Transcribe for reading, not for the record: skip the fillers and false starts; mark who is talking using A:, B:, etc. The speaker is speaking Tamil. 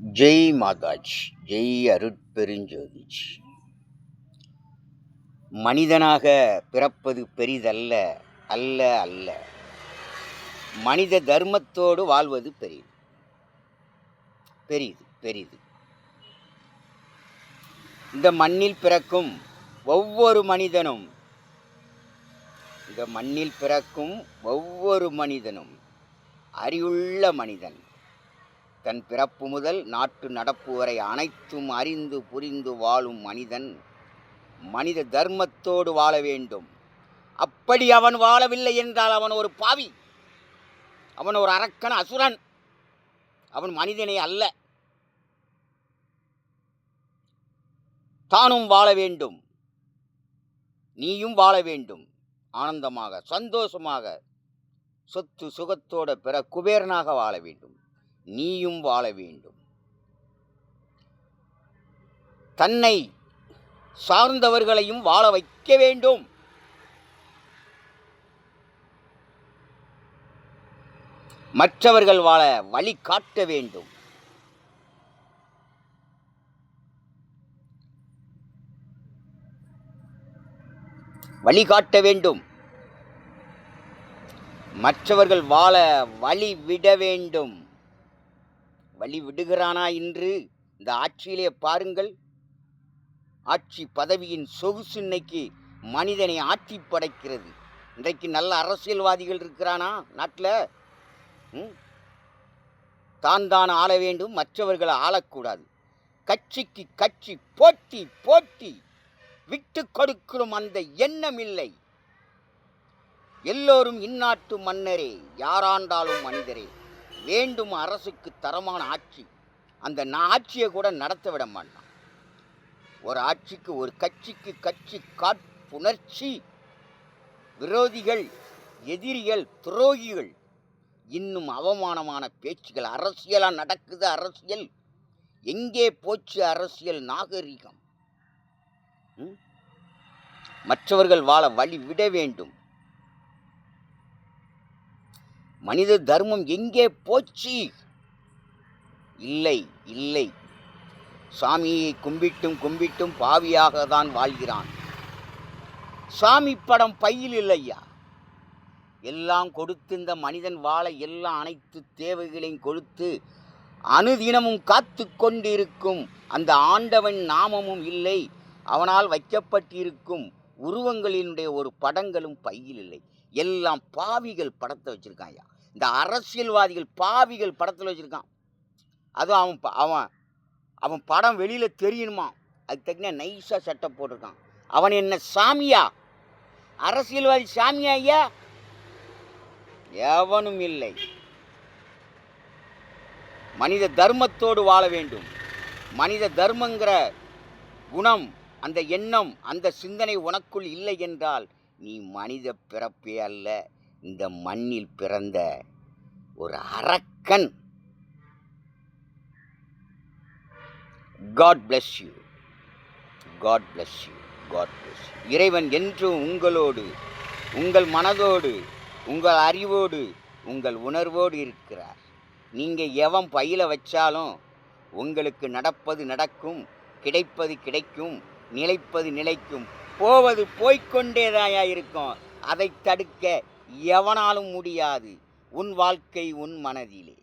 A: ஜெய் மாதாஜி, ஜெய் அருட்பெருஞ்சோதிஜி. மனிதனாக பிறப்பது பெரிதல்ல, அல்ல அல்ல. மனித தர்மத்தோடு வாழ்வது பெரிது, பெரிது பெரிது. இந்த மண்ணில் பிறக்கும் ஒவ்வொரு மனிதனும் அறிவுள்ள மனிதன். தன் பிறப்பு முதல் நாட்டு நடப்பு வரை அனைத்தும் அறிந்து புரிந்து வாழும் மனிதன் மனித தர்மத்தோடு வாழ வேண்டும். அப்படி அவன் வாழவில்லை என்றால் அவன் ஒரு பாவி, அவன் ஒரு அரக்கன், அசுரன், அவன் மனிதனே அல்ல. தானும் வாழ வேண்டும், நீயும் வாழ வேண்டும், ஆனந்தமாக சந்தோஷமாக சொத்து சுகத்தோட பிற குபேரனாக வாழ வேண்டும். நீயும் வாழ வேண்டும். தன்னை சார்ந்தவர்களையும் வாழ வைக்க வேண்டும். மற்றவர்கள் வாழ வழி காட்ட வேண்டும். வழிகாட்ட வேண்டும். மற்றவர்கள் வாழ வழி விட வேண்டும். வழி விடுகிறானா இன்று இந்த ஆட்சியிலே பாருங்கள். ஆட்சி பதவியின் சொகுசு இன்னைக்கு மனிதனை ஆட்சி படைக்கிறது. இன்றைக்கு நல்ல அரசியல்வாதிகள் இருக்கிறானா நாட்டில்? தான் ஆள வேண்டும், மற்றவர்களை ஆளக்கூடாது. கட்சிக்கு கட்சி போட்டி போட்டி, விட்டு கொடுக்கிறோம் அந்த எண்ணம் இல்லை. எல்லோரும் இந்நாட்டு மன்னரே, யாராண்டாலும் மனிதரே. வேண்டும் அரசுக்கு தரமான ஆட்சி. அந்த ஆட்சியை கூட நடத்த விட மாட்டான். ஒரு ஆட்சிக்கு, ஒரு கட்சிக்கு கட்சி காட்புணர்ச்சி. விரோதிகள், எதிரிகள், துரோகிகள், இன்னும் அவமானமான பேச்சுகள். அரசியலாக நடக்குது. அரசியல் எங்கே போச்சு? அரசியல் நாகரிகம். மற்றவர்கள் வாழ வழி விட வேண்டும். மனித தர்மம் எங்கே போச்சு? இல்லை இல்லை. சாமியை கும்பிட்டும் கும்பிட்டும் பாவியாக தான் வாழ்கிறான். சாமி படம் பையில் இல்லையா? எல்லாம் கொடுத்து இந்த மனிதன் வாழ எல்லாம் அனைத்து தேவைகளையும் கொடுத்து அனுதினமும் காத்து கொண்டிருக்கும் அந்த ஆண்டவன் நாமமும் இல்லை. அவனால் வைக்கப்பட்டிருக்கும் உருவங்களினுடைய ஒரு படங்களும் பையில் இல்லை. எல்லாம் பாவிகள் படத்தை வச்சுருக்கான். இந்த அரசியல்வாதிகள் பாவிகள் படத்தில் வச்சுருக்கான். அதுவும் அவன் அவன் படம் வெளியில் தெரியணுமா, அதுக்கு தகுந்த நைஸாக சட்டை போட்டிருக்கான். அவன் என்ன சாமியா? அரசியல்வாதி சாமியா ஐயா? எவனும் இல்லை. மனித தர்மத்தோடு வாழ வேண்டும். மனித தர்மங்கிற குணம், அந்த எண்ணம், அந்த சிந்தனை உனக்குள் இல்லை என்றால் நீ மனித பிறப்பே அல்ல. இந்த மண்ணில் பிறந்த ஒரு அரக்கன். God bless you. God bless you. God bless you. இறைவன் என்றும் உங்களோடு, உங்கள் மனதோடு, உங்கள் அறிவோடு, உங்கள் உணர்வோடு இருக்கிறார். நீங்கள் எவன் பையில வச்சாலும் உங்களுக்கு நடப்பது நடக்கும், கிடைப்பது கிடைக்கும், நிலைப்பது நிலைக்கும், போவது போய்கொண்டேதாயா இருக்கும். அதை தடுக்க எவனாலும் முடியாது. உன் வாழ்க்கை உன் மனதிலே.